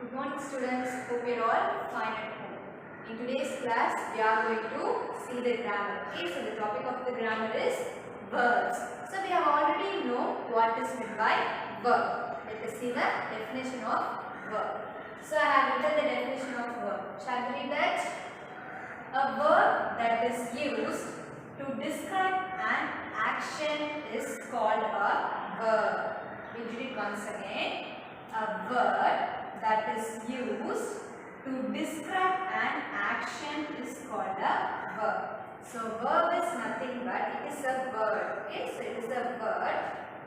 Good morning students, hope you are all fine at home. In today's class, we are going to see the grammar. Okay, so the topic of the grammar is verbs. So we have already know what is meant by verb. Let us see the definition of verb. So I have written the definition of verb. Shall we read that? A verb that is used to describe an action is called a verb. We read it once again. A verb that is used to describe an action is called a verb. So verb is nothing but it is a word. Okay, so it is a word.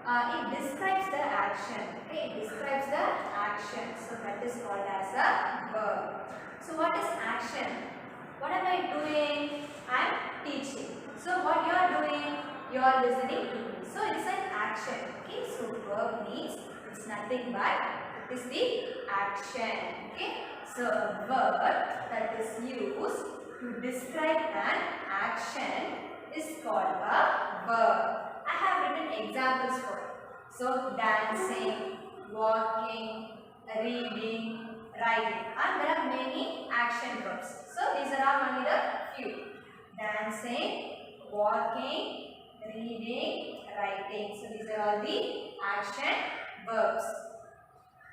It describes the action. Okay, it describes the action. So that is called as a verb. So what is action? What am I doing? I am teaching. So what you are doing? You are listening to me. So it's an action. Okay, so verb means it's nothing but it is the action. Okay, so a verb that is used to describe an action is called a verb. I have written examples for it. So dancing, walking, reading, writing, and there are many action verbs. So these are only the few. Dancing, walking, reading, writing. So these are all the action verbs.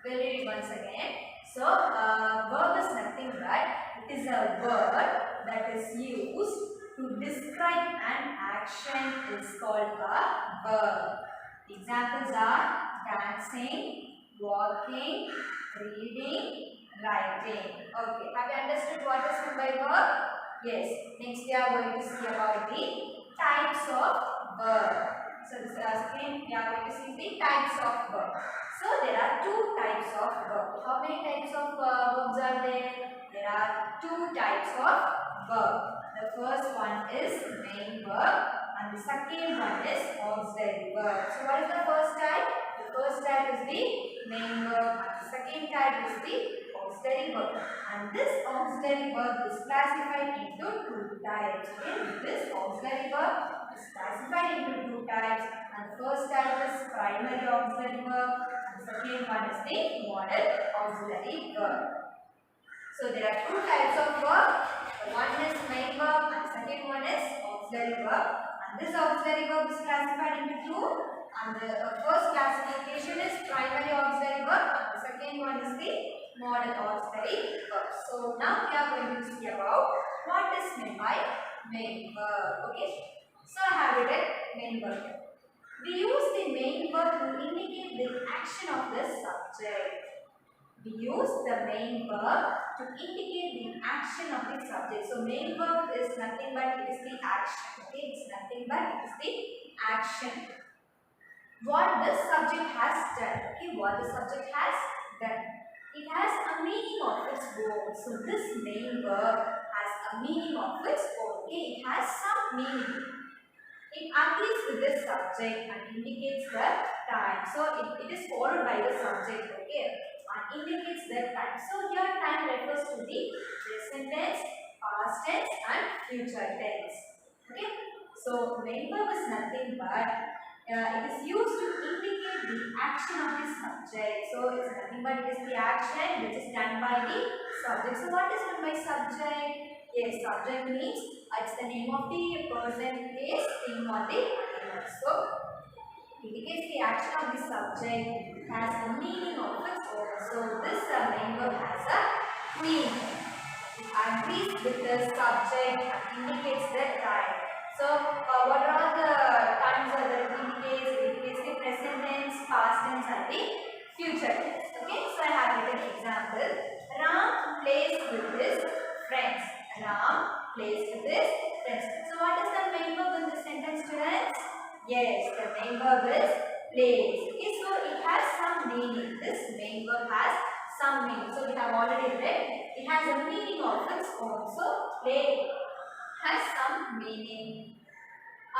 We'll read it once again. So verb is nothing but it is a word that is used to describe an action is called a verb. Examples are dancing, walking, reading, writing. Okay, have you understood what is meant by verb? Yes. Next we are going to see about the types of verb. So this is again we are going to see the types of verb. So there are two types of verb. How many types of verbs are there? There are two types of verb. The first one is main verb and the second one is auxiliary verb. So what is the first type? The first type is the main verb and the second type is the auxiliary verb. And this auxiliary verb is classified into two types. Okay? This auxiliary verb is classified into two types. And the first type is primary auxiliary verb. And the second one is the modal auxiliary verb. So there are two types of verb. One is main verb and the second one is auxiliary verb. And this auxiliary verb is classified into two. And the first classification is primary auxiliary verb and the second one is the modal auxiliary verb. So now we are going to see about what is meant by main verb. Okay. So I have written main verb. We use the main verb to indicate the action of the subject. We use the main verb to indicate the action of the subject. So main verb is nothing but it is the action. Okay, it's nothing but it is the action. What the subject has done. Okay, what the subject has done. It has a meaning of its own. So this main verb has a meaning of its own. Okay, it has some meaning. It agrees with the subject and indicates the time. So it is followed by the subject. Okay, and indicates the time. So here time refers to the present tense, past tense and future tense. Okay, so main verb is nothing but it is used to indicate the action of the subject. So it's nothing but it is the action which is done by the subject. So what is meant by subject? Yes, subject means it's the name of the person, place, thing or the animal. So indicates the action of the subject, has a meaning of its own. So this main verb has a meaning. It agrees with the subject and indicates the time. So what are all the times that it indicates? It indicates the present tense, past tense and the future tense. Okay, so I have written an example. Ram plays with his friends. Ram plays with his friends. So what is the main verb in this sentence, students? Yes, the main verb is plays. Okay, so it has some meaning. This main verb has some meaning. So we have already read. It has a meaning of its own. So play has some meaning.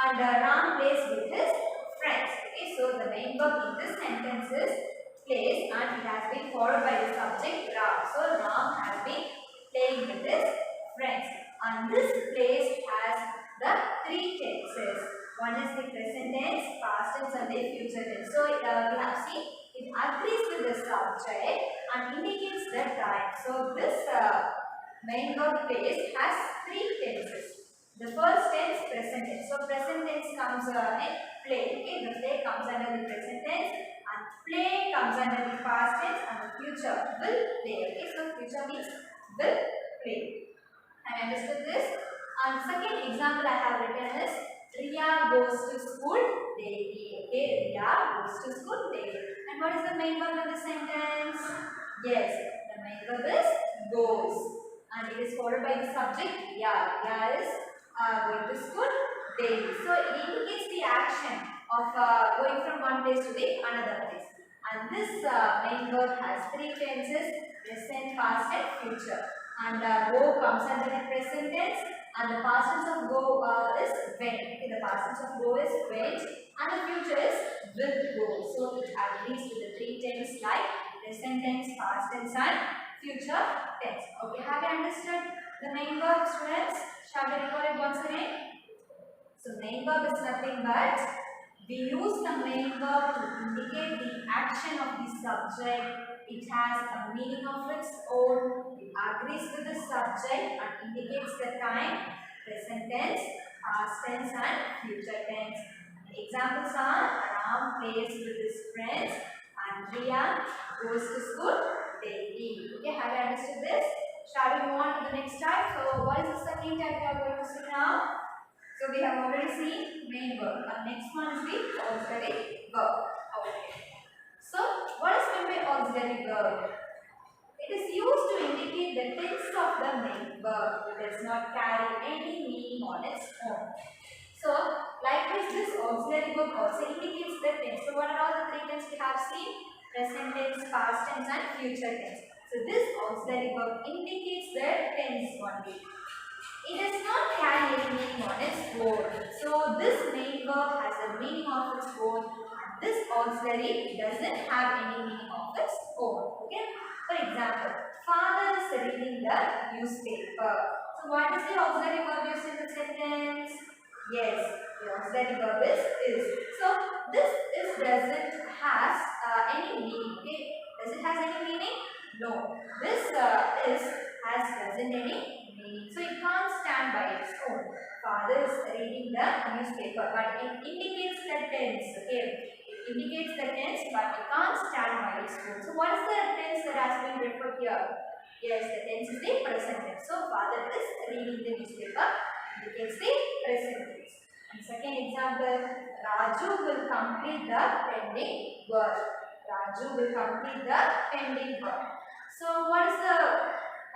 And Ram plays with his friends. Okay, so the main verb in this sentence is plays and it has been followed by the subject Ram. So Ram has been playing with his friends. And this plays has the three tenses. One is the present tense, past tense and the future tense. So we have seen it agrees with the subject and indicates the time. So this main verb place has three tenses. The first tense, present tense. So present tense comes in play. Okay, the play comes under the present tense, and play comes under the past tense, and the future will play. Okay, so future means will play. I understood this. And second example I have written is Riya goes to school daily. Okay, Riya goes to school daily. And what is the main verb in the sentence? Yes, the main verb is goes. And it is followed by the subject Riya. Riya is going to school daily. So it indicates the action of going from one place to the another place. And this main verb has three tenses: present, past, and future. And go comes under the present tense, and the past tense of go is went. Okay, the past tense of go is went, and the future is will go. So it agrees with the three tense like present tense, past tense, and future tense. Okay, have you understood the main verb, students? Shall we recall it once again? So main verb is nothing but we use the main verb to indicate the action of the subject. It has a meaning of its own. It agrees with the subject and indicates the time, present tense, past tense, and future tense. The examples are Ram plays with his friends and Riya goes to school daily. Okay, have you understood this? Shall we move on to the next type? So, what is the second type we are going to see now? So, we have already seen main verb. And next one is the auxiliary verb. Okay. So, what is meant by auxiliary verb? It is used to indicate the tense of the main verb. It does not carry any meaning on its own. So, likewise, this auxiliary verb also indicates the tense. So, what are all the three tenses we have seen? Present tense, past tense, and future tense. So, this auxiliary verb indicates the tense only. It does not carry any meaning on its own. So, this main verb has a meaning of its own. This auxiliary doesn't have any meaning of its own. Okay. For example, father is reading the newspaper. So, what is the auxiliary verb used in the sentence? Yes, the auxiliary verb is. So, this is doesn't has any meaning. Okay. Does it has any meaning? No. This doesn't any meaning. So, it can't stand by its own. Father is reading the newspaper, but it indicates the tense. Okay. Indicates the tense, but it can't stand by its own. So, what is the tense that has been referred here? Yes, the tense is the present tense. So, father is reading the newspaper, indicates the present tense. And second example, Raju will complete the pending work. Raju will complete the pending work. So, what is the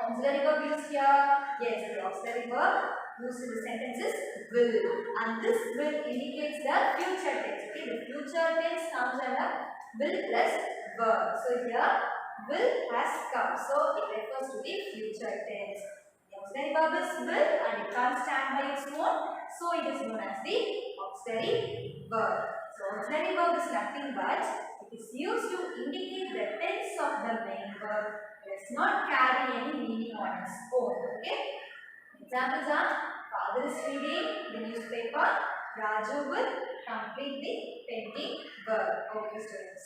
auxiliary verb used here? Yes, the auxiliary verb used in the sentence is will, and this will indicates the future tense. Okay, the future tense comes under will plus verb. So here will has come, so it refers to the future tense. The auxiliary verb is will and it can't stand by its own, so it is known as the auxiliary verb. So auxiliary verb is nothing but it is used to indicate the tense of the main verb. It does not carry any meaning on its own. Okay. Examples are father is reading the newspaper, Raju will complete the pending work. Okay, students.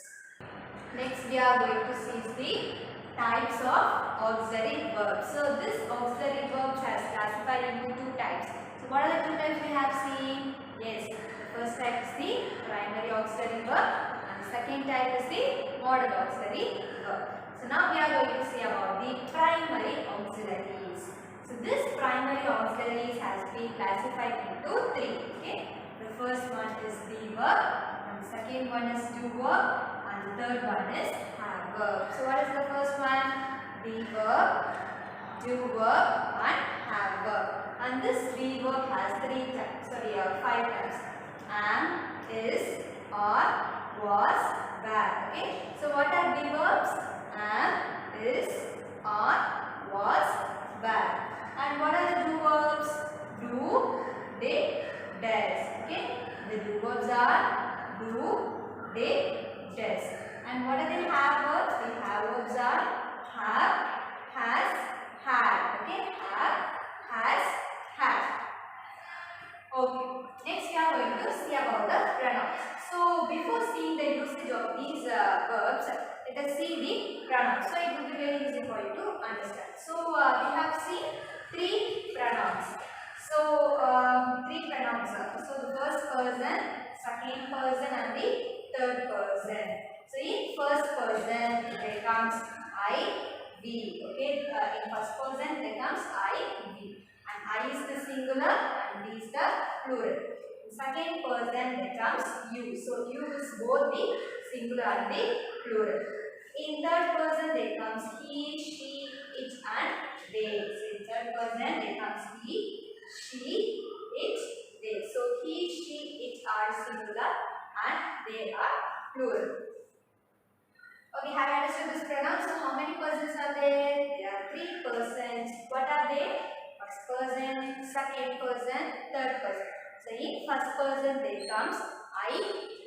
Next, we are going to see the types of auxiliary verbs. So, this auxiliary verbs has classified into two types. So, what are the two types we have seen? Yes, the first type is the primary auxiliary verb, and the second type is the modal auxiliary verb. So, now we are going to see about the primary auxiliaries. So, this primary auxiliaries has been classified into three. Okay, the first one is be verb, and the second one is do verb, and the third one is have verb. So, what is the first one? Be verb, do verb, and have verb. And this be verb has five types: am, is, are, was, were. Okay. So, what are be verbs? Am, is, are, was, were. And what are the do verbs? Do, did, does. Okay. The do verbs are do, did, does. And what are the have verbs? The have verbs are have, has, had. Okay. Have, has, had. Okay. Next we are going to see about the pronouns. So before seeing the usage of these verbs, let us see the pronouns. So it will be very easy for you. three pronouns. So three pronouns. So the first person, second person, and the third person. So in first person there comes I, we. Okay, in first person there comes I, we, and I is the singular and we is the plural. In second person there comes you. So you is both the singular and the plural. In third person there comes he, she, it, and they. So in third person there comes he, she, it, they. So he, she, it are singular and they are plural. Okay, have you understood this pronoun? So how many persons are there? There are three persons. What are they? First person, second person, third person. So in first person there comes I,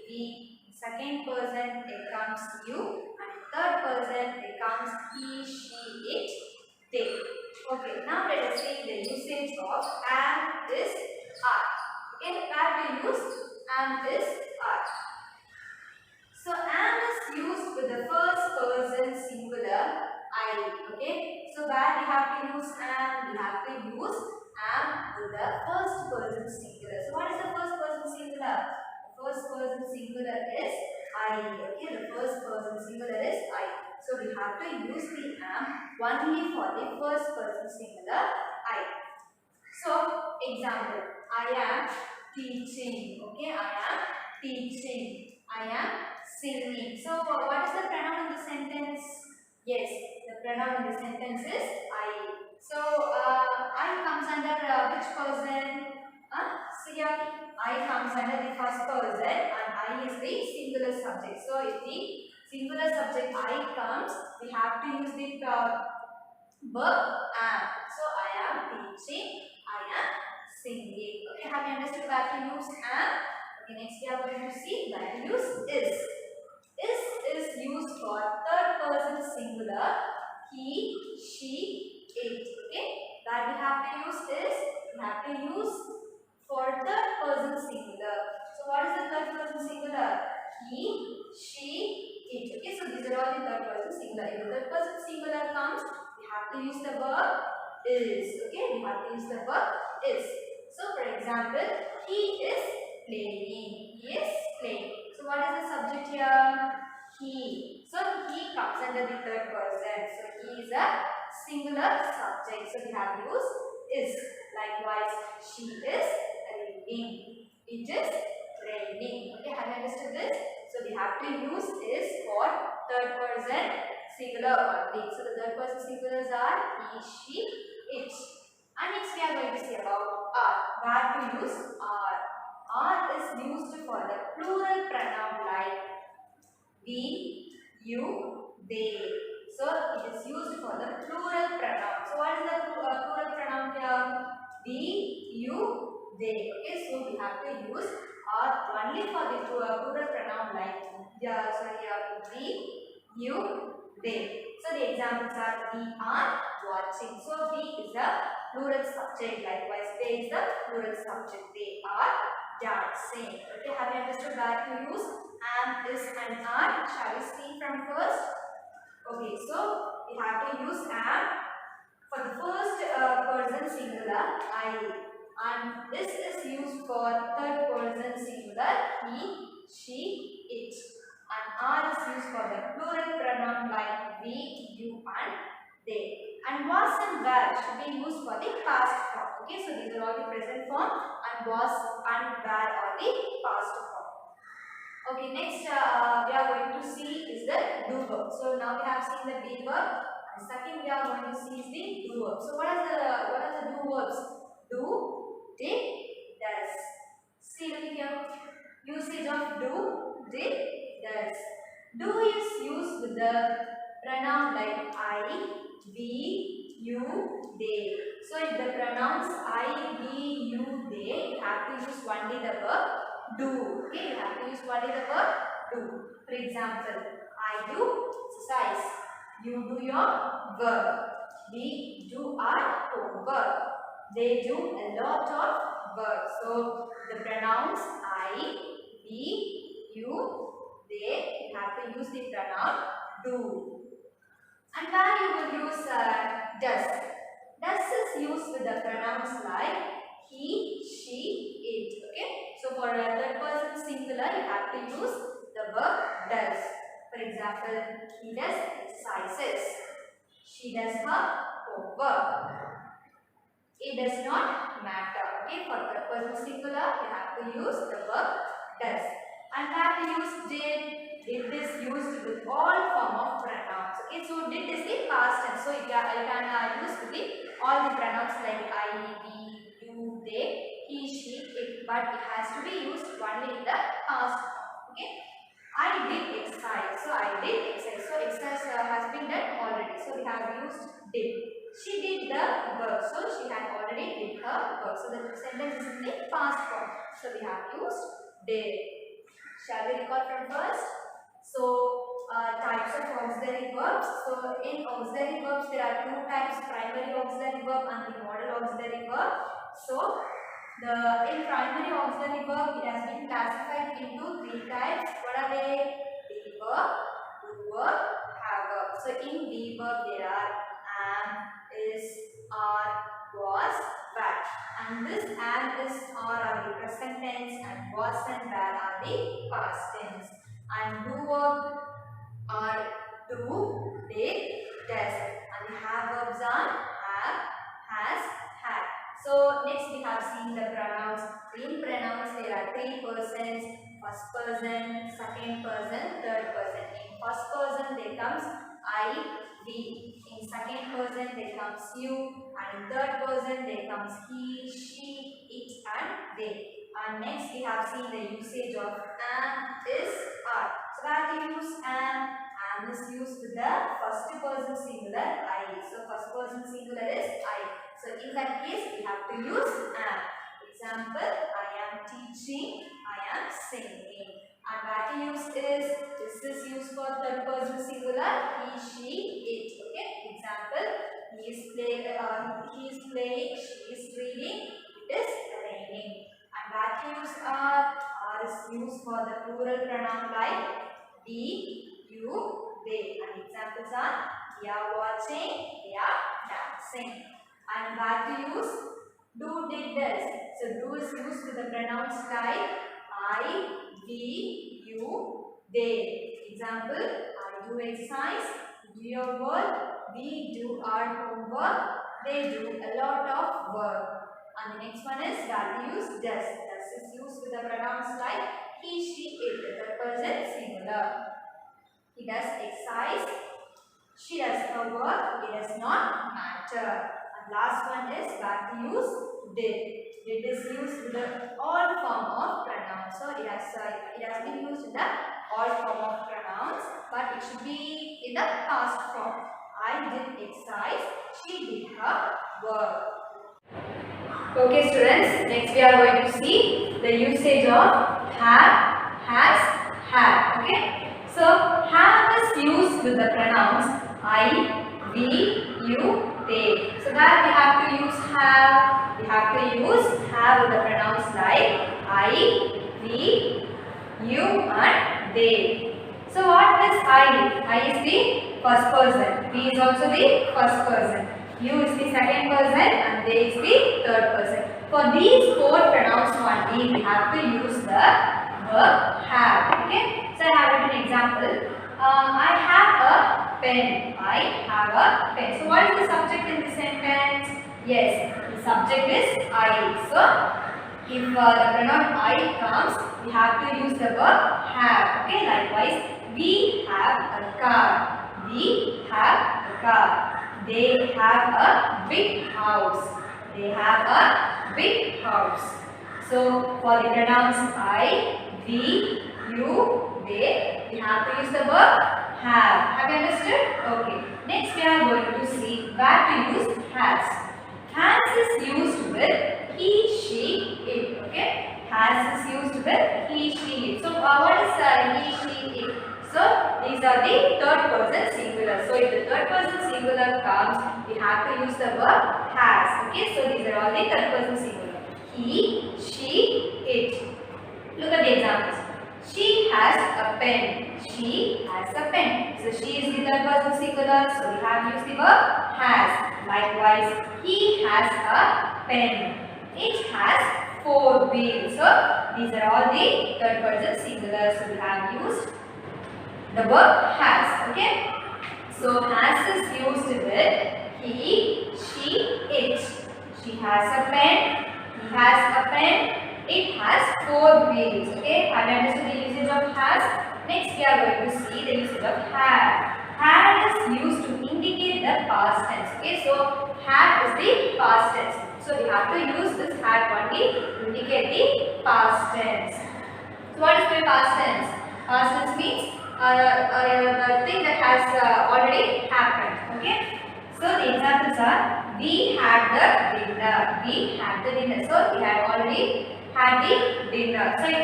we. Second person there comes you, and third person there comes he, she, it, they. Okay, now let us see the usage of am, is, are. Okay, where we use am, is, are. So am is used with the first person singular I. Okay. So where we have to use am, we have to use am with the first person singular. So what is the first person singular? The first person singular is I. Okay. The first person singular is I. So we have to use the am only for the first person singular I. So example, I am teaching. Okay. I am teaching. I am singing. So what is the pronoun in the sentence? Yes, the pronoun in the sentence is I. So I comes under which person? See here, I comes under the first person and I is the singular subject. So if the singular subject I comes, we have to use the verb am. So I am teaching, I am singing. Okay, have you understood where to use am? Okay, next we are going to see where to use is. Is used for third person singular, he, she, it. Okay, that we have to use is, we have to use for third person singular. So what is the third person singular? He, she, it. Okay, so these are all the third person singular. If the third person singular comes, we have to use the verb is. Okay, we have to use the verb is. So for example, he is playing. He is playing. So what is the subject here? He. So he comes under the third person. So he is a singular subject. So we have to use is. Likewise, she is reading. It is raining. Okay, have you understood this? So we have to use is for third person singular only. So the third person singulars are he, she, it. And next we are going to see about are. Where to use are. Are is used for the plural pronoun like we, you, they. So it is used for the plural pronoun. So what is the plural pronoun here? We, you, they. Okay, so we have to use are only for the plural pronoun like we, you, they. So the examples are we are watching. So we is a plural subject. Likewise, they is the plural subject. They are dancing. Okay, have you understood where to use am, is, and are? Shall we see from first? Okay, so we have to use am for the first person singular I, and this is used for third person singular he, she, it, and are is used for the plural pronoun like we, you, and they. And was and were should be used for the past form. Okay, so these are all the present form, and was and were are the past form. Okay, next we are going to see is the do verb. So now we have seen the be verb, and second we are going to see is the do verb. So what are the do verbs? Do, did, does. See here, usage of do, did, does. Do is used with the pronoun like I, we, you, they. So if the pronouns I, we, you, they, you have to use only the verb do. Okay, you have to use only the verb do. For example, I do exercise. You do your work. We do our homework. They do a lot of work. So the pronouns I, we, you, they, you have to use the pronoun do. And where you will use does. Does is used with He does exercises. She does her homework. It does not matter. Okay, for third person singular, you have to use the verb does. And we have to use did. Did is used with all form of pronouns. Okay, so did is the past tense. So you can use with all the pronouns like I, we, you, they, he, she, it. But it has to be used only in the past form. Okay. I did exercise. So I did exercise. So exercise has been done already. So we have used did. She did the work. So she had already did her work. So the sentence is in the past form. So we have used did. Shall we record from first? So types of auxiliary verbs. So in auxiliary verbs there are two types: primary auxiliary verb and the modal auxiliary verb. So in primary auxiliary verb, it has been classified into three types. What are they? Be verb, do verb, have verb. So in be verb there are am, is, are, was, were. And this am, is, are the present tense, and was and were are the past tense. And do verb are do, did, does. And the have verbs are have, has, had. So next we have seen the pronouns. In pronouns there are three persons: first person, second person, third person. In first person there comes I, we. In second person there comes you, and in third person there comes he, she, it, and they. And next we have seen the usage of am, is, are. So where to use am? Am is used with the first person singular I. So first person singular is I. So in that case we have to use am. Example, I am teaching, I am singing. And where to use is, this is used for third person singular, he, she, it. Okay. Example, he is playing, she is reading, it is raining. And where to use are is used for the plural pronoun like we, you, they. And examples are, they are watching, they are dancing. And where to use do, did, does. So do is used with the pronouns like I, we, you, they. Example, I do exercise, you do your work, we do our homework, they do a lot of work. And the next one is where to use does. Does is used with the pronouns like he, she, it. The third person singular. He does exercise, she does her work, it does not matter. And last one is where to use did. Did is used with the all form of pronouns. So it has been used in the all form of pronouns, but it should be in the past form. I did exercise, she did her work. Okay students, next we are going to see the usage of have, has, had. Okay. So have is used with the pronouns I, we, you, they. So that we have to use have. We have to use have with the pronouns like I, we, you, and they. So what is I? I is the first person. We is also the first person. You is the second person, and they is the third person. For these four pronouns only, we have to use the verb have. Okay. So I have written an example. I have a pen. I have a pen. So what is the subject in this sentence? Yes, the subject is I. So if the pronoun I comes, we have to use the verb have. Okay. Likewise, we have a car. We have a car. They have a big house. They have a big house. So for the pronouns I, we, you, they, we have to use the verb have. Have you understood? Okay. Next we are going to see where to use has. Has is used with he, she, it. Okay. Has is used with he, she, it. So what is he, she, it? So these are the third person singular. So if the third person singular comes, we have to use the verb has. Okay. So these are all the third person singular. He, she, it. Look at the examples. She has a pen. She has a pen. So she is the third person singular. So we have used the verb has. Likewise, he has a pen. It has 4 wheels. So these are all the third person singular. So we have used the verb has. Okay. So has is used with he, she, it. She has a pen. He has a pen. It has 4 wheels. Okay. Have you understood the usage of has? Next we are going to see the usage of had. Had is used to indicate the past tense. Okay. So had is the past tense. So we have to use this had only to indicate the past tense. So what is the past tense? Past tense means the thing that has already happened. Okay. So the examples are we had the dinner. We had the dinner. So we had already had the dinner. So it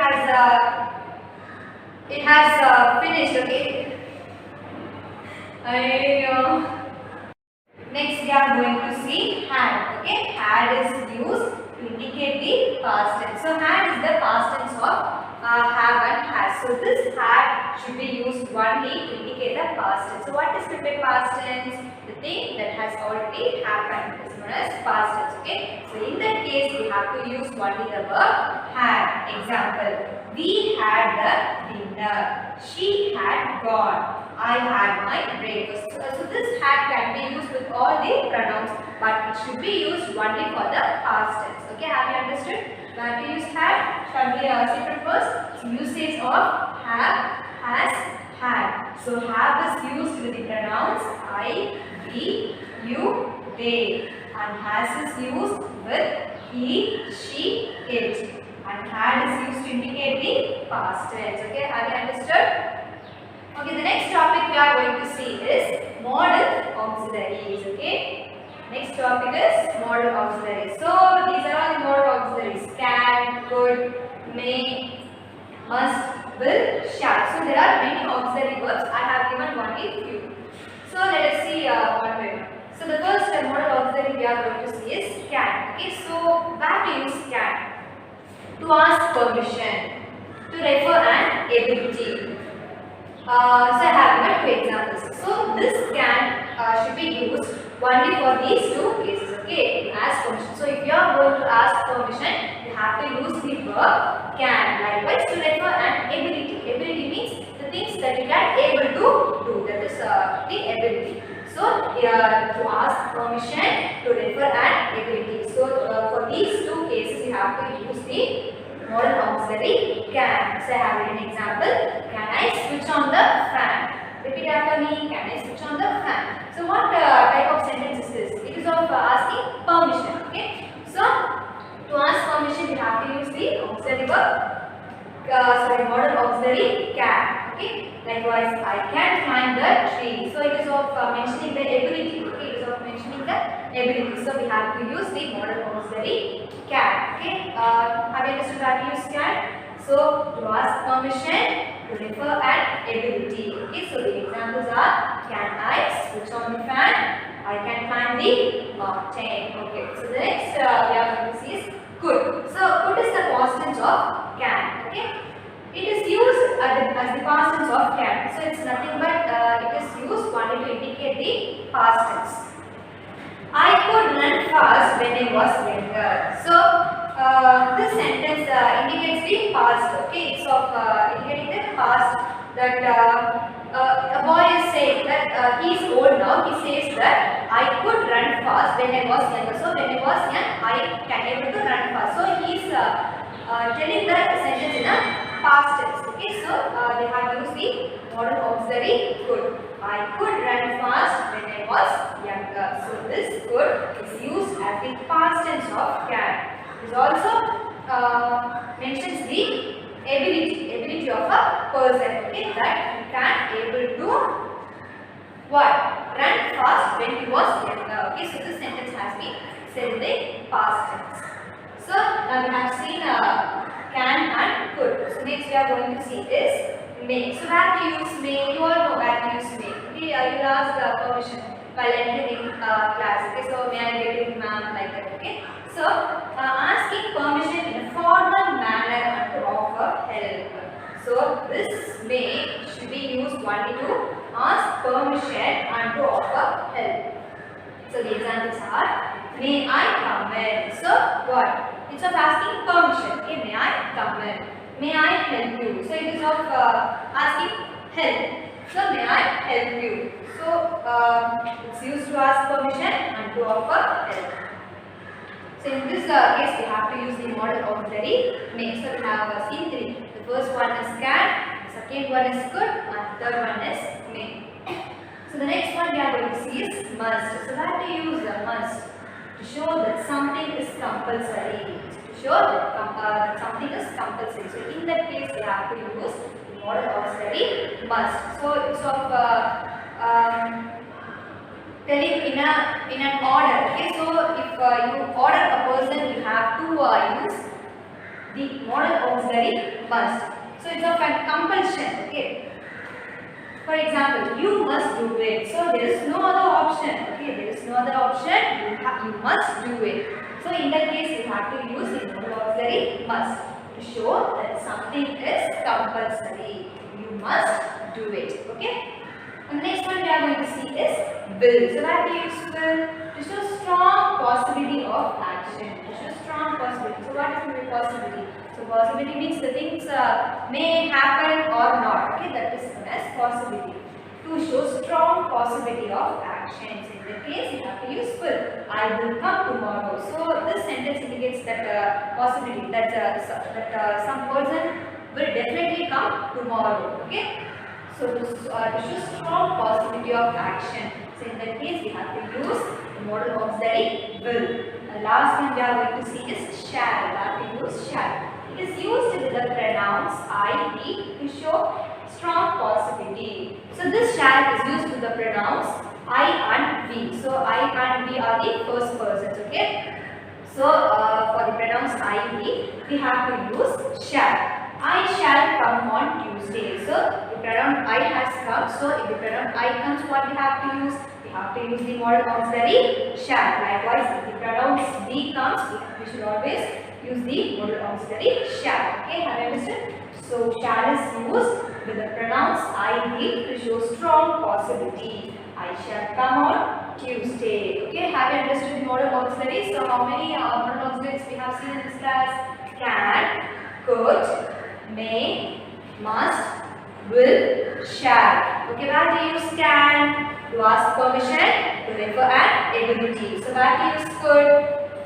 has finished. Okay. Next we are going to see had. Okay. Had is used to indicate the past tense. So had is the past tense of have and has. So this had should be used only to indicate the past tense. So what is the past tense? The thing that has already happened is known as past tense. Okay. So in that case we have to use only the verb had. Example: we had the dinner. She had gone. I had my breakfast. So this had can be used with all the pronouns, but it should be used only for the past tense. Okay, have you understood? Where to use had? Shall we see it first? So usage of have, has, had. So have is used with the pronouns I, we, you, they, and has is used with he, she, it, and had is used to indicate the past tense. Okay, have you understood? Okay, the next topic we are going to see is modal auxiliaries. Okay, next topic is modal auxiliaries. So these are all the modal auxiliaries: can, could, may, must, will, shall. So there are many auxiliary verbs. I have given only few. So let us see one by one. So the first modal auxiliary we are going to see is can. Okay, so where to use can? To ask permission, to refer an ability. So I have given 2 examples. So this can should be used only for these 2 cases. Okay, ask permission. So if you are going to ask permission, you have to use the verb can. Likewise, to refer an ability. Ability means the things that you are able to do. That is the ability. So to ask permission, to refer an ability. So for these 2 cases, you have to use the modal auxiliary can. So I have an example. Can I switch on the fan? Repeat after me. Can I switch on the fan? So what type of sentence is this? It is of asking permission. Okay. So to ask permission, you have to use the auxiliary verb. Modal auxiliary can. Okay. Likewise, I can climb the tree. So it is of mentioning the ability. Okay. It is of mentioning the ability. So we have to use the modal auxiliary can. Okay. Have you understood how to use can? So to ask permission, to refer an ability. Okay. So the examples are: can I switch on the fan? I can climb the mountain. Okay. So the next we are going to see is could. So could is the past tense of can. Okay. It is used as the past tense of can. So it's nothing but it is used only to indicate the past tense. I could run fast when I was younger. So this sentence indicates the past. Okay, it's of indicating the past. That a boy is saying that he is old now. He says that I could run fast when I was younger. So when I was young, I can able to run fast. So he is telling the sentence in a past tense. Okay, so they have used the modal auxiliary could. I could run fast when I was younger. So this could is used as the past tense of can. It also mentions the ability of a person. Okay, that he can able to what? Run fast when he was younger. Okay, so this sentence has been said in the past tense. So now we have seen can and could. So next we are going to see is may. So where to use may? You all know where to use may. Okay, you will ask permission while entering class. Okay, so may I get in ma'am like that. Okay, so asking permission in a formal manner and to offer help. So this may should be used only to ask permission and to offer help. So the examples are: may I come in? So what? It's of asking permission. Okay, may I come in? May I help you? So it is of asking help. So may I help you? So it's used to ask permission and to offer help. So in this case, we have to use the model auxiliary may. So we have seen three. The first one is can, the second one is could, and the third one is may. So the next one we are going to see is must. So we have to use the must to show that something is compulsory. To show that something is compulsory. So in that case, we have to use the model auxiliary must. So it's of telling in an order. Okay, so if you order a person, you have to use the model auxiliary must. So it's of a compulsion. Okay. For example, you must do it. So there is no other option. Okay, there is no other option. You must do it. So in that case, you have to use the modal auxiliary must to show that something is compulsory. You must do it. Okay. And the next one we are going to see is will. So that we use will to show strong possibility of action. To show strong possibility. So what is the possibility? So possibility means the things may happen or not. Okay, that is known as possibility. To show strong possibility of actions. In the case, you have to use will. I will come tomorrow. So this sentence indicates that possibility that some person will definitely come tomorrow. Okay. So to show strong possibility of action. So in that case, we have to use the modal auxiliary will. The last one we are going to see is shall. We have to use shall. It is used with the pronouns I, he to show strong possibility. So this shall is used with the pronouns I and we. So I and we are the first persons. Okay. So for the pronouns I, we have to use shall. I shall come on Tuesday. So the pronoun I has come. So if the pronoun I comes, what we have to use? We have to use the modal auxiliary shall. Likewise, if the pronouns we comes, we should always use the modal auxiliary shall. Okay, have you understood? So shall is used with the pronouns I, he to show strong possibility. I shall come on Tuesday. Okay, have you understood the modal auxiliary? So how many modal auxiliaries we have seen in this class? Can, could, may, must, will, shall. Okay, where do you use can? To ask permission, to refer an ability. So where do you use could?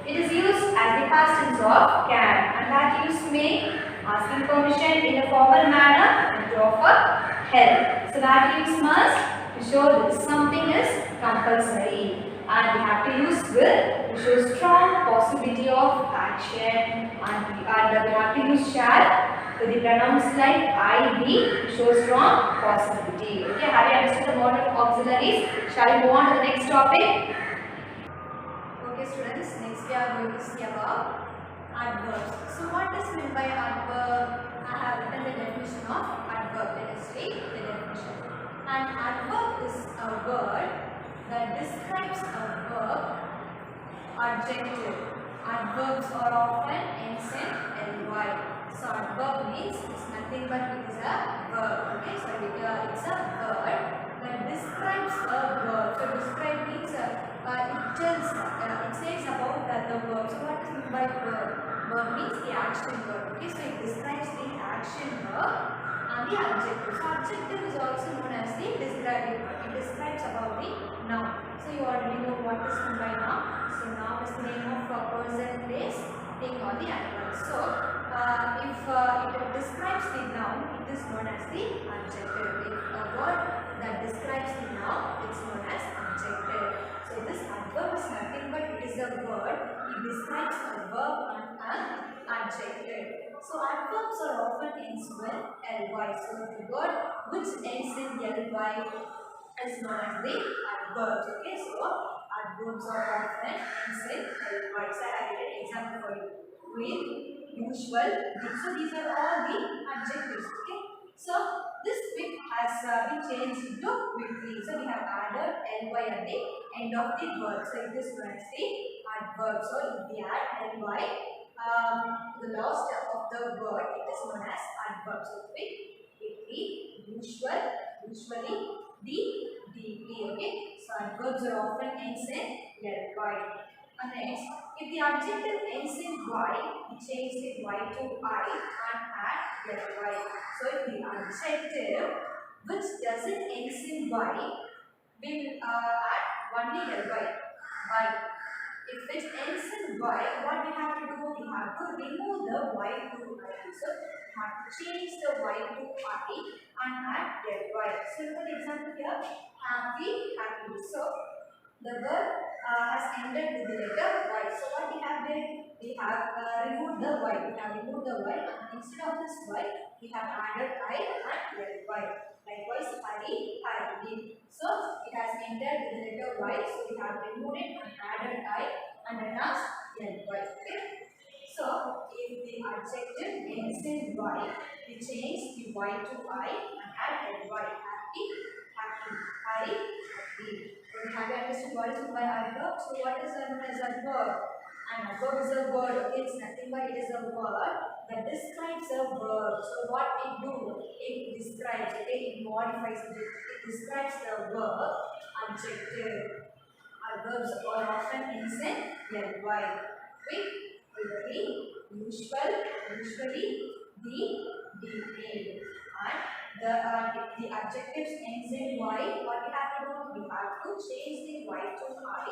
It is used as the past tense of can. And where do you use may? Asking permission in a formal manner and to offer help. So where do you use must? To show that something is compulsory. And we have to use will to show strong possibility of action. And we have to use shall to the pronouns like I, we to show strong possibility. Okay, have you understood the modal auxiliaries? Shall we move on to the next topic? Okay, students, next we are going to see about adverbs. So what is meant by adverb? I have written the definition of adverb. Let us take the definition. An adverb is a word that describes a verb, adjective. Adverbs are often ends in ly. So adverb means it's nothing but it is a verb. Okay, so it's a word that describes a verb. So describe means it says about the verb. So what is meant by verb? Verb means the action verb. Okay, so it describes the action verb and the adjective. So adjective is also known as the describing verb. It describes about the noun. So you already know what is meant by noun. So noun is the name of a person, place, thing or the animal. So if it describes the noun, it is known as the adjective. If a word that describes the noun, it's known as adjective. So this adverb is nothing but it is a word. It describes a verb and an adjective. So adverbs are often ends with ly. So the word which ends in ly is known as the adverbs. Okay, so adverbs are often ends in ly. So I have an example for you. With, usual, with. So these are all the adjectives. Okay, so this with has been changed into quickly. So we have added ly at the end of the word. So it is known as the adverb. So if we add ly the last of the word, it is known as adverb. So quick, quickly, usual, usually, deeply. Okay, so adverbs are often ends in ly. And next, if the adjective ends in y, we change the y to I and add ly. So if the adjective which doesn't ends in y, we will add only ly. Y. If it ends in y, what we have to do? We have to remove the y to I. So we have to change the y to I and add ly. So look at the example here. Happy, happy. So the verb has ended with the letter y. So what we have done? We have removed the y. We have removed the y, and instead of this y, we have added I and ly. Likewise, Hari, Hari. So it has entered with the letter y. So we have removed it and added I and then as ly. Okay. So if the adjective ends in y, we change the y to I and add ly. Happy, happy. Hari, happy. Have you understood what is meant by adverb? So what is known as adverb? An adverb is a word. Okay, it's nothing but it is a word that describes a verb. So what it do? It describes. Okay, it modifies it. It describes the verb adjective. Adverbs are often ends in ly. Quick, quickly, usual, usually, detail. And the adjectives ends in y. What we have to do? We have to change the y to I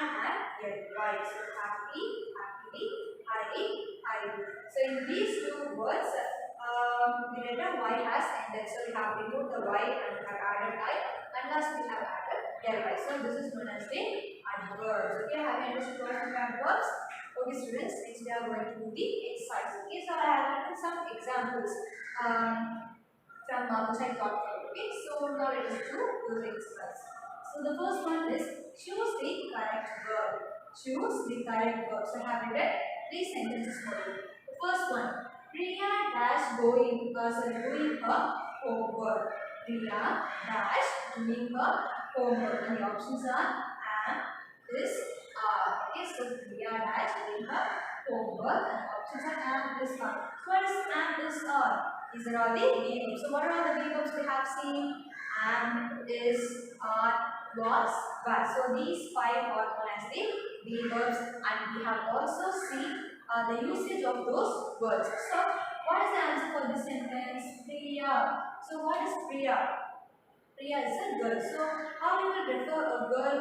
and add ly. So happy, happily, happy, happy. So in these two words, the letter y has ended. So we have removed the y and have added I, and thus we have added ly. So this is known as the adverbs. Okay, have you understood what are adverbs? Okay, students, next we are going to do the exercise. Okay, so I have written some examples from which I got from. Okay, so now let us do those exercises. So the first one is choose the correct verb. Choose the correct verb. So I have written 3 sentences for you. The first one, Priya dash doing her homework. Priya dash doing her homework. And the options are am, is, are. Okay, so Priya dash doing her homework. And the options are am, is, are. So what is am, is, are? These are all the verbs. So what are all the verbs we have seen? Am, is, are, was, were. So these 5 are known as the verbs, and we have also seen the usage of those words. So what is the answer for this sentence? Priya. So what is Priya? Priya is a girl. So how we will refer a girl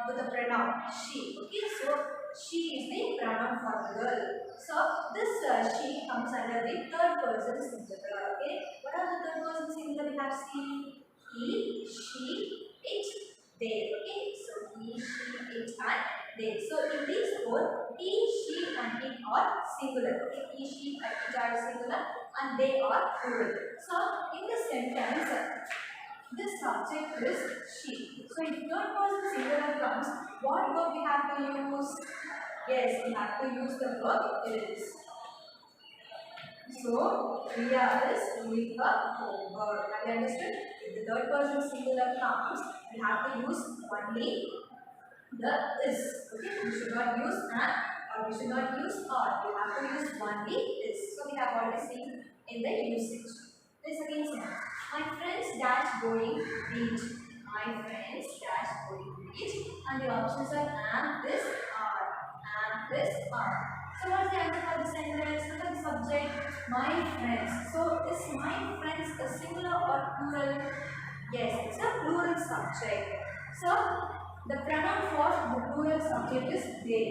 with a pronoun she? Okay, so she is the pronoun for the girl. So this she comes under the third person singular. Okay, what are the third person singular we have seen? He, she, it, they. Okay, so he, she, it, and they. So in these four, he, she, and it are singular. Okay, he, she, and it are singular, and they are plural. So in this sentence, this subject is she. So if third person singular comes, what verb we have to use? Yes, we have to use the verb is. So Priya is doing her homework. Have you understood? If the third person singular comes, we have to use only the is. Okay, we should not use an or we should not use or. We have to use only is. So we have already seen in the usage. This again says, my friends dash going beach. My friends dash going beach. And the options are am, this, are. Am, this, are. So what is the answer for the sentence? Look at the subject. My friends. So is my friends a singular or plural? Yes, it's a plural subject. So the pronoun for the plural subject is they.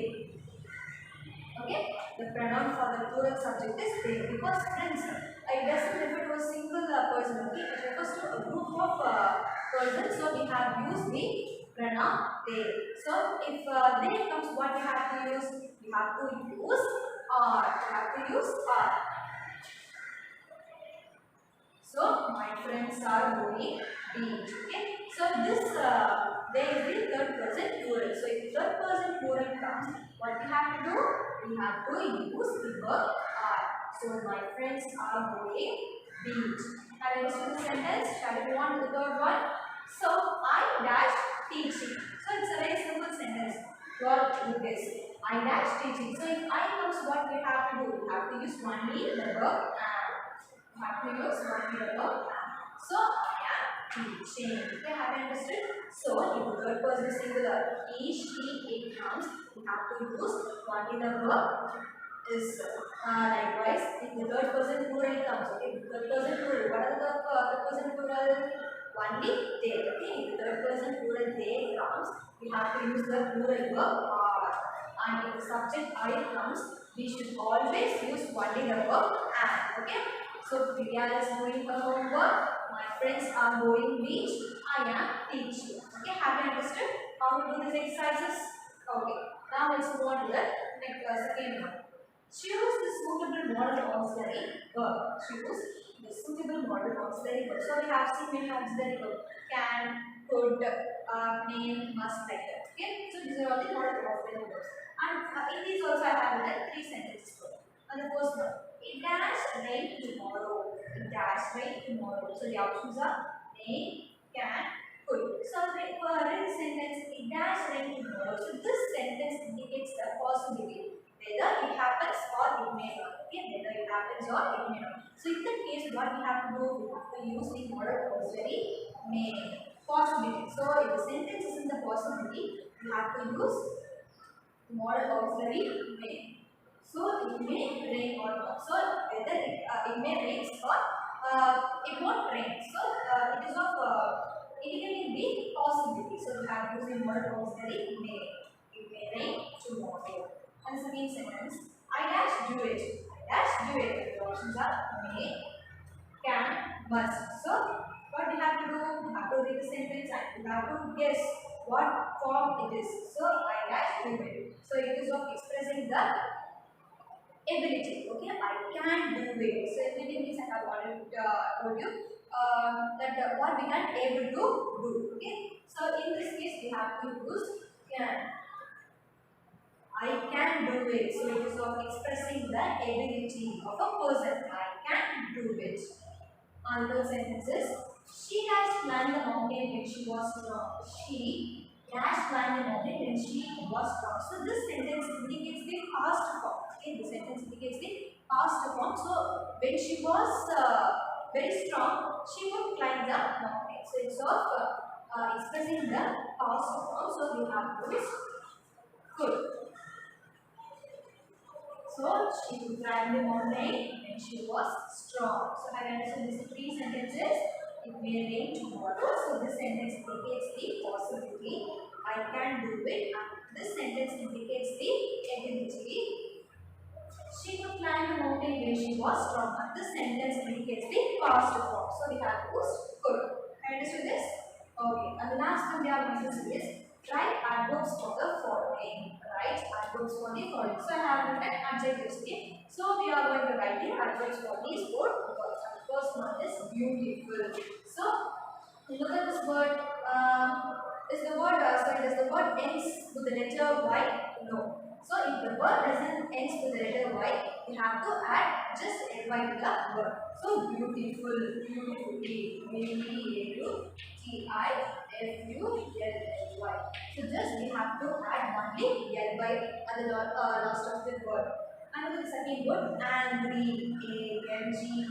Okay, the pronoun for the plural subject is they, because friends, it doesn't refer to a single person. Okay, it refers to a group of persons. So we have used the pronoun they. So if they comes, what we have to use? We have to use are. We have to use are. So my friends are going beach. Okay. So this there is the third person plural. So if third person plural comes, what we have to do? We have to use the verb are. So my friends are going beach. Have you understood the sentence? Shall we move on to the third one? So I dash teaching. So it's a very simple sentence. What do this? I dash teaching. So if I comes, what we have to do? We have to use only the verb am. Have to use one verb am. So I am teaching. Okay, have you understood? So if the third person is singular, he, she, it comes, we have to use only the verb is likewise if the third person plural comes. Okay, the third person plural. What are the third person plural? Only they. Okay, if the third person plural they comes, we have to use the plural verb are. And if the subject I comes, we should always use only the verb and. Okay. So Priya is doing her homework. My friends are going beach. I am teaching. Okay, have you understood how to do these exercises? Okay. Now let's move on to the next second one. Choose the suitable model auxiliary verb. Choose the suitable model auxiliary verb. So we have seen many auxiliary verbs: can, could, name, must, like that. Okay. So these are all the model auxiliary verbs. And in these also I have written 3 sentences. And the first one: it dash rain tomorrow. It dash rain tomorrow. So the options are may, can, could. So for this sentence, it dash rain tomorrow. So this sentence indicates the possibility whether it happens or it may not. Okay, whether it happens or it may not. So in that case, what we have to do, we have to use the modal auxiliary may. Possibility. So if the sentence is in the possibility, we have to use the modal auxiliary may. So it may rain or not. So whether it may rain or it won't rain. So it is of indicating the possibility. So we have used the modal auxiliary may. It may rain tomorrow. And second sentence, I dash do it. I dash do it. The options are may, can, must. So what we have to do? We have to read the sentence and we have to guess what form it is. So I dash do it. So it is of expressing the ability. Okay, I can do it. So ability means I have already told you that what we can able to do. Okay, so in this case we have to use can. I can do it. So it is of expressing the ability of a person. I can do it. Another sentences. She has climbed the mountain when she was strong. She has climbed the mountain when she was strong. So this sentence indicates the past form. Okay, the sentence indicates the past form. So when she was very strong, she would climb the mountain. So it's of expressing the past form. So we have to use could. So she could climb the mountain when she was strong. So I understood these 3 sentences. It may rain tomorrow. So this sentence indicates the possibility. I can do it. And this sentence indicates the ability. She could climb the mountain when she was strong. And this sentence indicates the past form. So we have used could. I understood this? Okay. And the last one we are going to see is write adverbs for the following. Write adverbs for the following. So I have written adjectives here. So we are going to write the adverbs for these 4 words. And the first one is beautiful. So look at this word. Is the word does the word ends with the letter Y? No. So if the word doesn't ends with the letter Y, we have to add just ly to the word. So beautiful, beautifully, beautifully. So just we have to add only ly at the last of the word. And the second word angry, angry.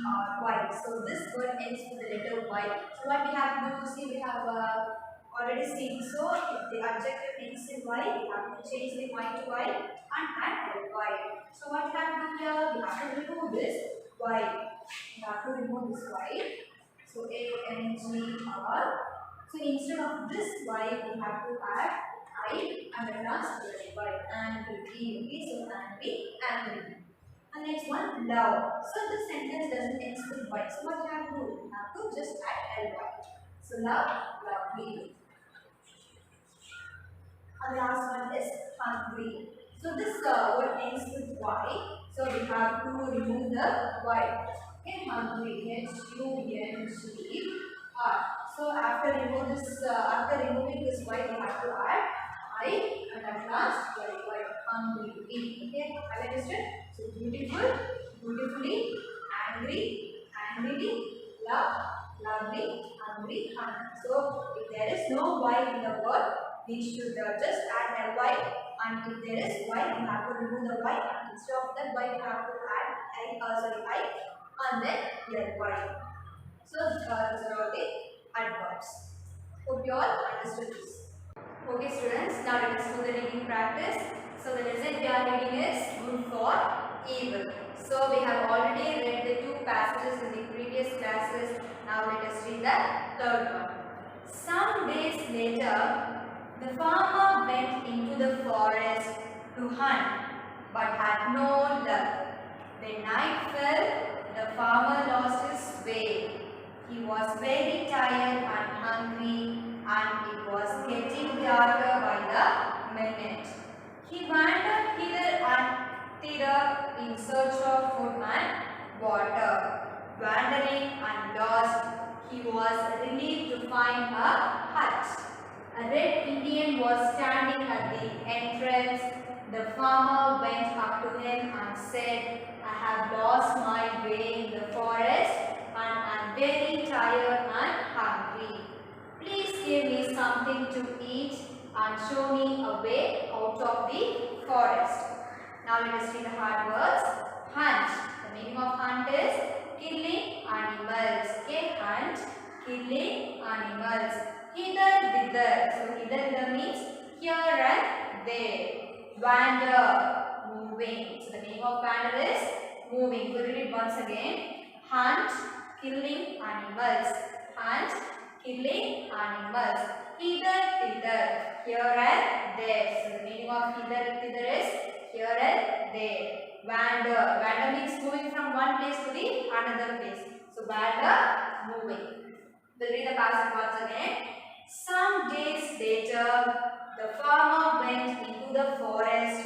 So this word ends with the letter Y. So what we have to do, see we have already seen. So if the adjective ends in Y, we have to change the Y to Y and add ly. So what we have to do here, we have to remove this Y. We have to remove this Y. So angr. So instead of this Y, we have to add I and the last Y. Angry. Okay, so angry. And next one, love. So this sentence doesn't end with Y. So what we have to do? We have to just add ly. So love, lovely. And the last one is hungry. So this word ends with Y. So we have to remove the Y. Okay, hungry. Hungr. So after removing this Y, we have to add I and at last Y. Hungry. Okay, have you understood? So beautiful, beautifully, angry, angrily, love, lovely, hungry, hungry. So if there is no Y in the word, we should just add ly, and if there is Y, we have to remove the Y, and instead of that Y, we have to add I and then ly. So these are all the adverbs. Hope you all understood this. Okay students, now let us do the reading practice. So the lesson we are reading is good for evil. So we have already read the two passages in the previous classes. Now let us read the third one. Some days later, the farmer went into the forest to hunt, but had no luck. When night fell, the farmer lost his way. He was very tired and hungry, and it was getting darker by the minute. He wandered hither and thither in search of food and water. Wandering and lost, he was relieved to find a hut. A red Indian was standing at the entrance. The farmer went up to him and said, I have lost my way in the forest and am very tired and hungry. Please give me something to eat and show me a way out of the forest. Now let us read the hard words. Hunt. The meaning of hunt is killing animals. Okay, hunt, killing animals. Hither, thither. So hither, thither means here and there. Wander, moving. So the meaning of wander is moving. We'll read it once again. Hunt, killing animals. Hunt, killing animals. Hither, thither. Here and there. So the meaning of hither, thither is here and there. Wander. Wander means moving from one place to the another place. So wander, moving. We'll read the passage once again. Some days later, the farmer went into the forest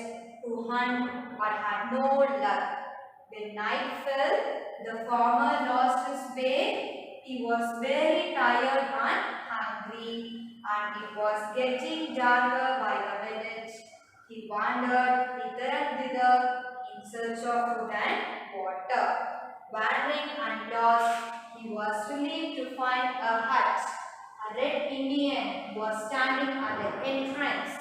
to hunt but had no luck. When night fell, the farmer lost his way. He was very tired and hungry, and it was getting darker by the minute. He wandered hither and thither in search of food and water. Wandering and lost, he was relieved to find a hut. A red Indian was standing at the entrance.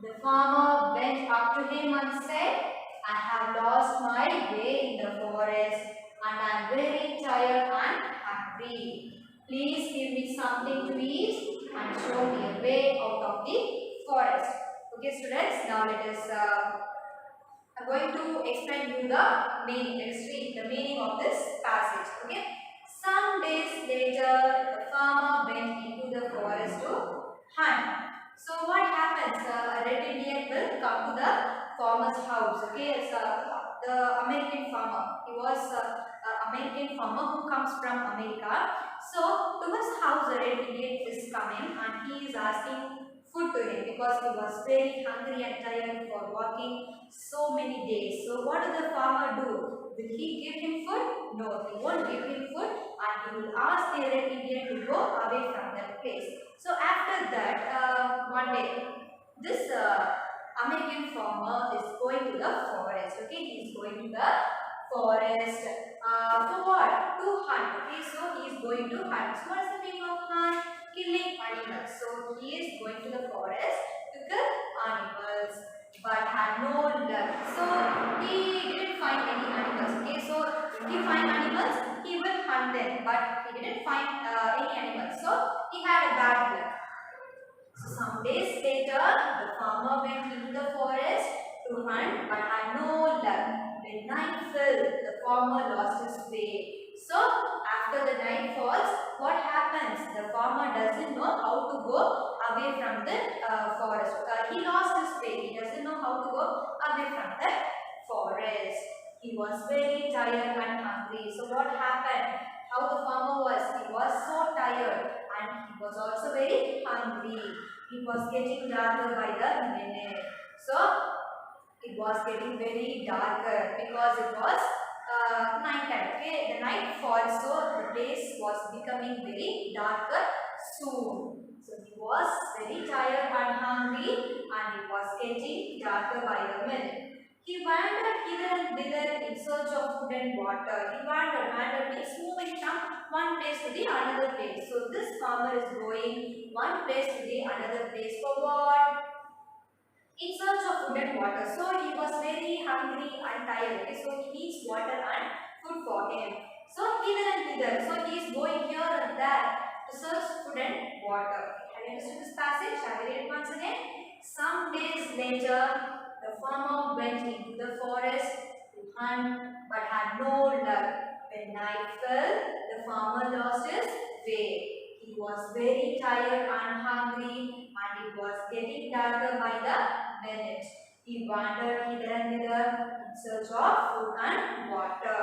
The farmer went up to him and said, I have lost my way in the forest and I am very tired and hungry. Please give me something to eat and show me a way out of the forest. Okay students, now let us I'm going to explain you the meaning. Let us read the meaning of this passage. Okay. Some days later, the farmer went into the forest to hunt. So what happens? A red Indian will come to the farmer's house. Okay, it's the American farmer. He was an American farmer who comes from America. So to his house, a red Indian is coming and he is asking food to him because he was very hungry and tired for walking so many days. So what does the farmer do? Will he give him food? No, he won't give him food and he will ask the red Indian to go away from that place. So after that, one day, this American farmer is going to the forest. Okay, he is going to the forest for what? To hunt. Okay, so he is going to hunt. So what is the meaning of hunt? Killing animals. So he is going to the forest to kill animals, but had no luck. So he didn't find any animals. Okay, so if he find animals, he will hunt them, but he didn't find any animals. So he had a bad luck. So some days later, the farmer went into the forest to hunt, but had no luck. When night fell, the farmer lost his way. So after the night falls, what happens? The farmer doesn't know how to go away from the forest. He lost his way. He doesn't know how to go away from the forest. He was very tired and hungry. So what happened? How the farmer was? He was so tired and he was also very hungry. It was getting darker by the minute. So it was getting very darker because it was night time. Okay, the night falls, so the place was becoming very darker soon. So he was very tired and hungry, and it was getting darker by the minute. He wandered hither and thither in search of food and water. He wandered means moving from one place to the another place. So this farmer is going one place to the another place for what? In search of food and water. So he was very hungry and tired. Okay? So he needs water and food for him. So hither and thither. So he is going here and there to search food and water. Have you understood this passage? Shall we read it once again? Some days later, the farmer went into the forest to to hunt but had no luck. When night fell, the farmer lost his way. He was very tired and hungry, and it was getting darker by the minute. He wandered hither and thither in search of food and water.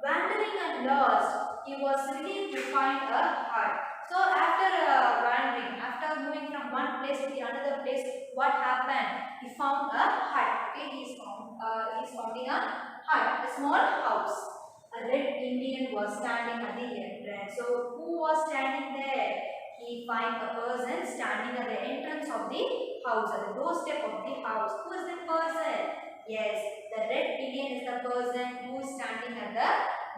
Wandering and lost, he was relieved to find a hut. So after wandering, after moving from one place to the another place, what happened? He found a hut. Okay, he's finding a hut, a small house. A red Indian was standing at the entrance. So who was standing there? He find a person standing at the entrance of the house, at the doorstep of the house. Who is the person? Yes, the red Indian is the person who is standing at the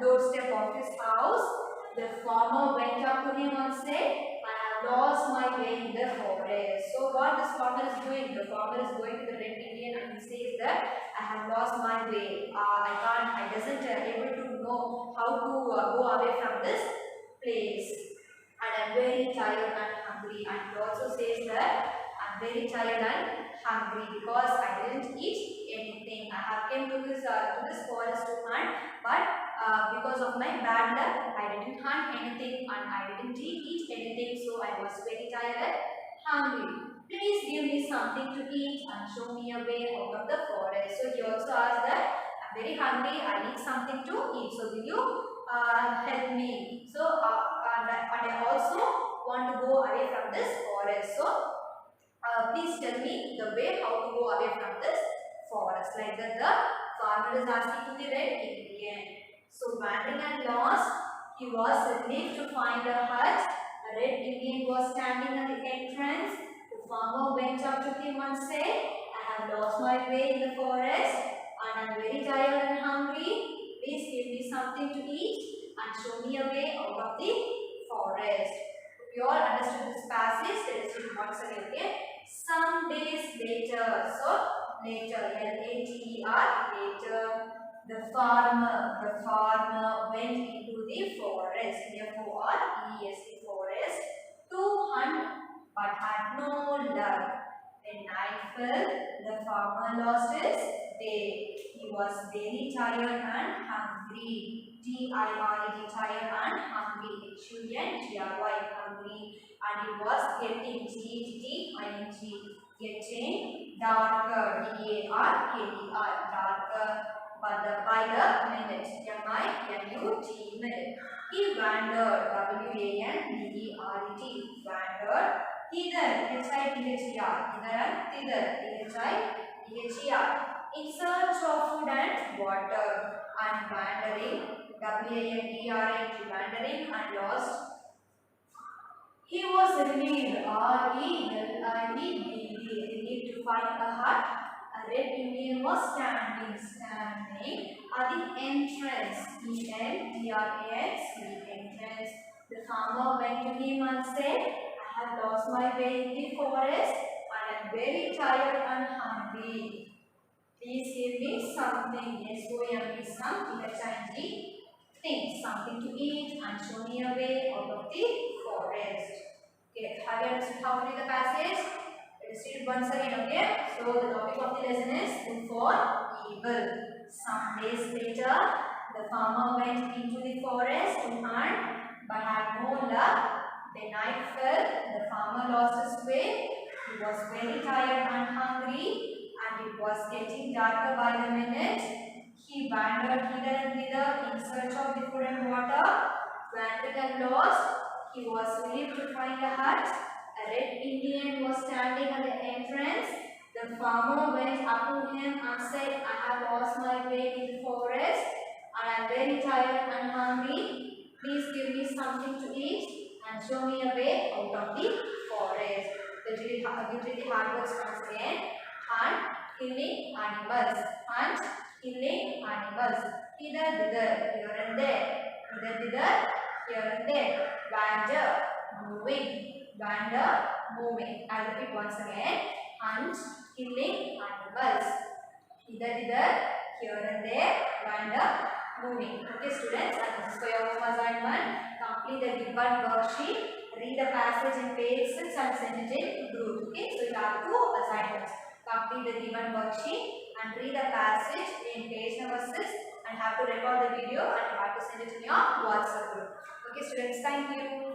doorstep of his house. The farmer went up to him and said, I have lost my way in the forest. So what this farmer is doing? The farmer is going to the red Indian and he says that I have lost my way. I doesn't able to know how to go away from this place. And I'm very tired and hungry. And he also says that I'm very tired and hungry because I didn't eat anything. I have came to this forest to hunt, but because of my bad luck, I didn't hunt anything and I didn't eat anything. So I was very tired and hungry. Please give me something to eat and show me a way out of the forest. So he also asked that I'm very hungry. I need something to eat. So will you help me? So and I also want to go away from this forest. So please tell me the way how to go away from this forest. Like that the farmer is asking to the red Indian. So wandering and lost, he was relieved to find a hut. A red Indian was standing at the entrance. The farmer went up to him and said, I have lost my way in the forest and I am very tired and hungry. Please give me something to eat and show me a way out of the forest. If you all understood this passage, let us read once again. Okay? Some days later, so later, L-A-T-E-R, later, the farmer went into the forest, F-O-R-E-S-T, forest, to hunt but had no luck. When night fell, the farmer lost his way. He was very tired and hungry. T-I-R-E-D, tired and hungry. H-U-N-G-R-Y, hungry. And it was getting, G-T-I-N-G, getting darker, D-A-R-K-E-R, darker by the minute, M-I-N-U-T, minute. He wandered, W-A-N-D-E-R-E-T, wandered, hither, H-I-T-H-E-R, hither and thither, H-I-T-H-E-R, in search of food and water, and wandering, W-A-N-D-R-I-N-G, wandering and lost. He was relieved, R-E-L-I-E-V-E, relieved to find a hut. A red Indian was standing at the entrance, E-N-T-R-A-N-C, entrance. The farmer went to him and said, I have lost my way in the forest and am very tired and hungry. Please give me something, S-O-M-E, some, T-H-I-N-G, things, something to eat and show me a way out of the forest. Okay, have you understood how to read the passage? Let us read it once again, okay? So the topic of the lesson is good for evil. Some days later, the farmer went into the forest to hunt but had no luck. The night fell, the farmer lost his way. He was very tired and hungry and it was getting darker by the minute. He wandered hither and thither in search of the food and water. Wandered and lost, he was relieved to find a hut. A red Indian was standing at the entrance. The farmer went up to him and said, I have lost my way in the forest and I am very tired and hungry. Please give me something to eat and show me a way out of the forest. Let's read the hard words once again. Hunt, killing animals. Hunt, killing animals. Hither, thither, here and there. Hither, thither, here and there. Wander, moving. Wander, moving. I'll repeat once again. Hunt, killing animals. Hither, thither, here and there. Wander, moving. Okay, students, and this is for your home assignment. Complete the given worksheet. Read the passage in page 6 and send it in group. Okay, so you have two assignments. Complete copy the given worksheet and read the passage in page number 6 and have to record the video and have to send it in your WhatsApp group. Okay students, thank you.